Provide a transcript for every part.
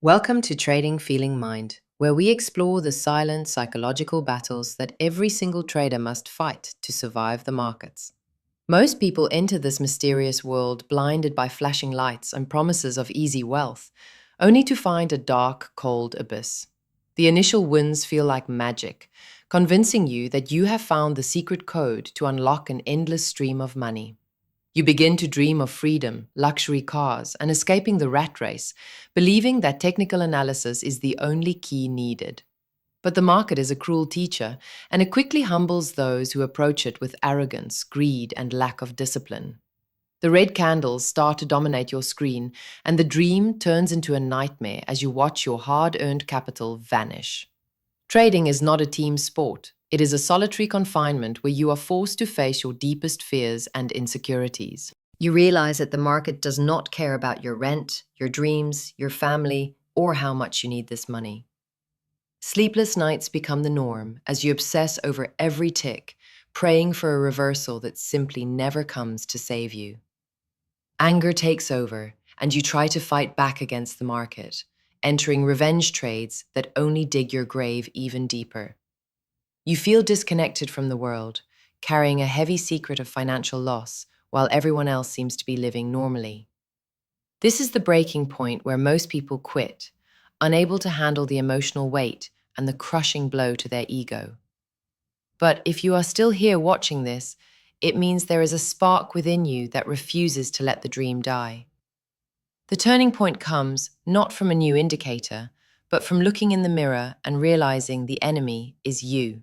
Welcome to Trading Feeling Mind, where we explore the silent psychological battles that every single trader must fight to survive the markets. Most people enter this mysterious world blinded by flashing lights and promises of easy wealth, only to find a dark, cold abyss. The initial wins feel like magic, convincing you that you have found the secret code to unlock an endless stream of money. You begin to dream of freedom, luxury cars, and escaping the rat race, believing that technical analysis is the only key needed. But the market is a cruel teacher, and it quickly humbles those who approach it with arrogance, greed, and lack of discipline. The red candles start to dominate your screen, and the dream turns into a nightmare as you watch your hard-earned capital vanish. Trading is not a team sport. It is a solitary confinement where you are forced to face your deepest fears and insecurities. You realize that the market does not care about your rent, your dreams, your family, or how much you need this money. Sleepless nights become the norm as you obsess over every tick, praying for a reversal that simply never comes to save you. Anger takes over, and you try to fight back against the market, entering revenge trades that only dig your grave even deeper. You feel disconnected from the world, carrying a heavy secret of financial loss, while everyone else seems to be living normally. This is the breaking point where most people quit, unable to handle the emotional weight and the crushing blow to their ego. But if you are still here watching this, it means there is a spark within you that refuses to let the dream die. The turning point comes not from a new indicator, but from looking in the mirror and realizing the enemy is you.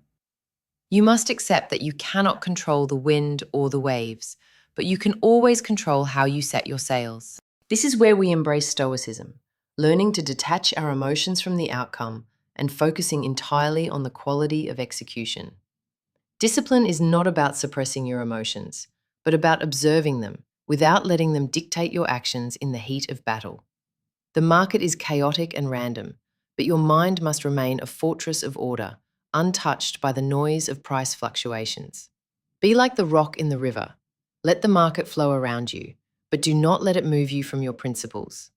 You must accept that you cannot control the wind or the waves, but you can always control how you set your sails. This is where we embrace Stoicism, learning to detach our emotions from the outcome and focusing entirely on the quality of execution. Discipline is not about suppressing your emotions, but about observing them without letting them dictate your actions in the heat of battle. The market is chaotic and random, but your mind must remain a fortress of order, untouched by the noise of price fluctuations. Be like the rock in the river. Let the market flow around you, but do not let it move you from your principles.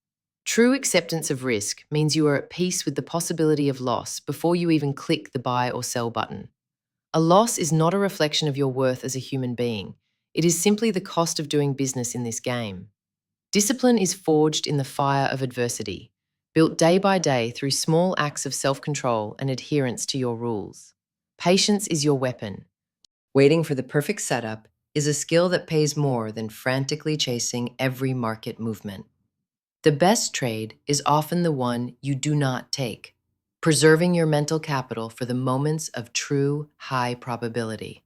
True acceptance of risk means you are at peace with the possibility of loss before you even click the buy or sell button. A loss is not a reflection of your worth as a human being. It is simply the cost of doing business in this game. Discipline is forged in the fire of adversity, built day by day through small acts of self-control and adherence to your rules. Patience is your weapon. Waiting for the perfect setup is a skill that pays more than frantically chasing every market movement. The best trade is often the one you do not take, preserving your mental capital for the moments of true high probability.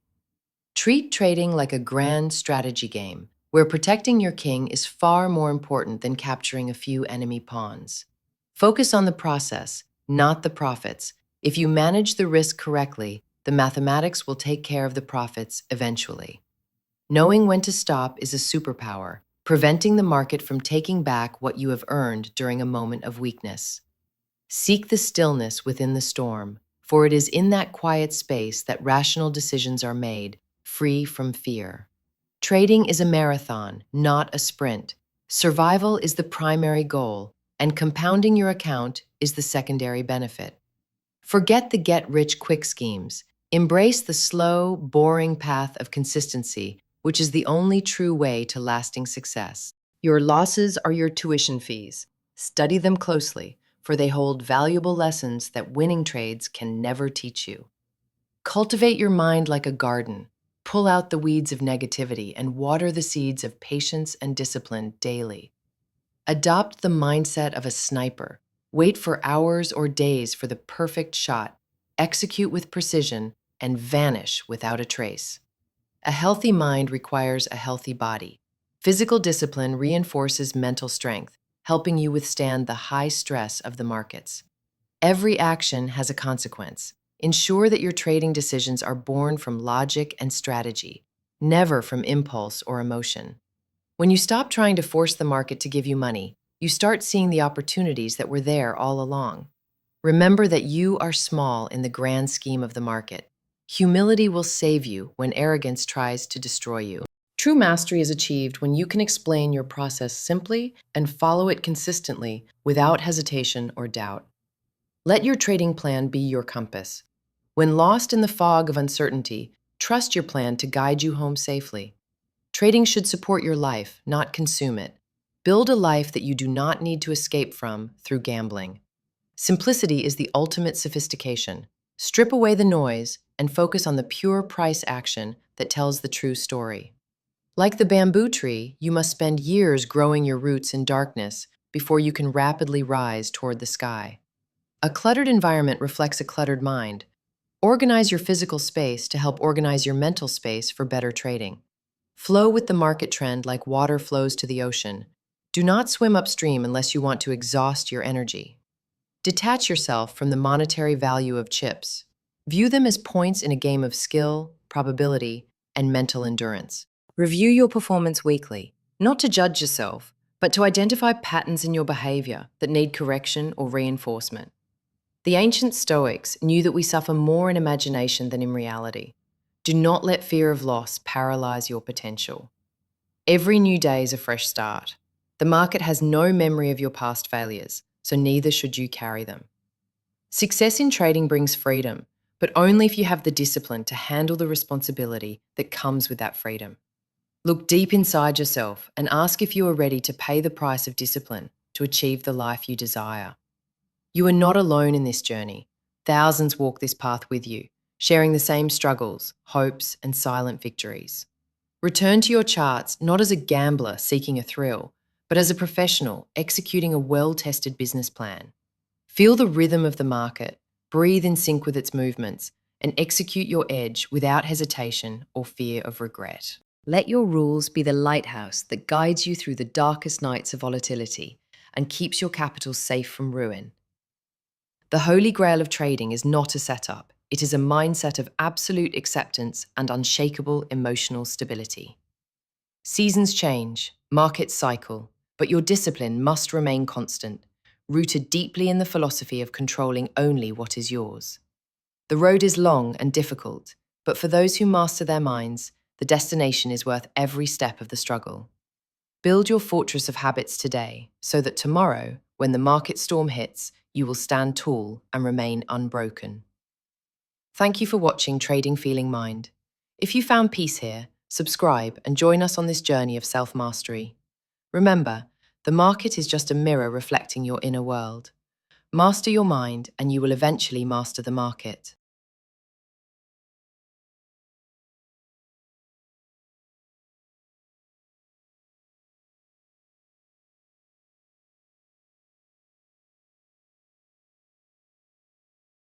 Treat trading like a grand strategy game, where protecting your king is far more important than capturing a few enemy pawns. Focus on the process, not the profits. If you manage the risk correctly, the mathematics will take care of the profits eventually. Knowing when to stop is a superpower, preventing the market from taking back what you have earned during a moment of weakness. Seek the stillness within the storm, for it is in that quiet space that rational decisions are made, free from fear. Trading is a marathon, not a sprint. Survival is the primary goal, and compounding your account is the secondary benefit. Forget the get-rich-quick schemes. Embrace the slow, boring path of consistency, which is the only true way to lasting success. Your losses are your tuition fees. Study them closely, for they hold valuable lessons that winning trades can never teach you. Cultivate your mind like a garden. Pull out the weeds of negativity and water the seeds of patience and discipline daily. Adopt the mindset of a sniper. Wait for hours or days for the perfect shot. Execute with precision and vanish without a trace. A healthy mind requires a healthy body. Physical discipline reinforces mental strength, helping you withstand the high stress of the markets. Every action has a consequence. Ensure that your trading decisions are born from logic and strategy, never from impulse or emotion. When you stop trying to force the market to give you money, you start seeing the opportunities that were there all along. Remember that you are small in the grand scheme of the market. Humility will save you when arrogance tries to destroy you. True mastery is achieved when you can explain your process simply and follow it consistently without hesitation or doubt. Let your trading plan be your compass. When lost in the fog of uncertainty, trust your plan to guide you home safely. Trading should support your life, not consume it. Build a life that you do not need to escape from through gambling. Simplicity is the ultimate sophistication. Strip away the noise and focus on the pure price action that tells the true story. Like the bamboo tree, you must spend years growing your roots in darkness before you can rapidly rise toward the sky. A cluttered environment reflects a cluttered mind. Organize your physical space to help organize your mental space for better trading. Flow with the market trend like water flows to the ocean. Do not swim upstream unless you want to exhaust your energy. Detach yourself from the monetary value of chips. View them as points in a game of skill, probability, and mental endurance. Review your performance weekly, not to judge yourself, but to identify patterns in your behavior that need correction or reinforcement. The ancient Stoics knew that we suffer more in imagination than in reality. Do not let fear of loss paralyze your potential. Every new day is a fresh start. The market has no memory of your past failures, so neither should you carry them. Success in trading brings freedom, but only if you have the discipline to handle the responsibility that comes with that freedom. Look deep inside yourself and ask if you are ready to pay the price of discipline to achieve the life you desire. You are not alone in this journey. Thousands walk this path with you, sharing the same struggles, hopes, and silent victories. Return to your charts not as a gambler seeking a thrill, but as a professional executing a well-tested business plan. Feel the rhythm of the market, breathe in sync with its movements, and execute your edge without hesitation or fear of regret. Let your rules be the lighthouse that guides you through the darkest nights of volatility and keeps your capital safe from ruin. The holy grail of trading is not a setup. It is a mindset of absolute acceptance and unshakable emotional stability. Seasons change, markets cycle, but your discipline must remain constant, rooted deeply in the philosophy of controlling only what is yours. The road is long and difficult, but for those who master their minds, the destination is worth every step of the struggle. Build your fortress of habits today, so that tomorrow, when the market storm hits, you will stand tall and remain unbroken. Thank you for watching Trading Feeling Mind. If you found peace here, subscribe and join us on this journey of self-mastery. Remember, the market is just a mirror reflecting your inner world. Master your mind and you will eventually master the market.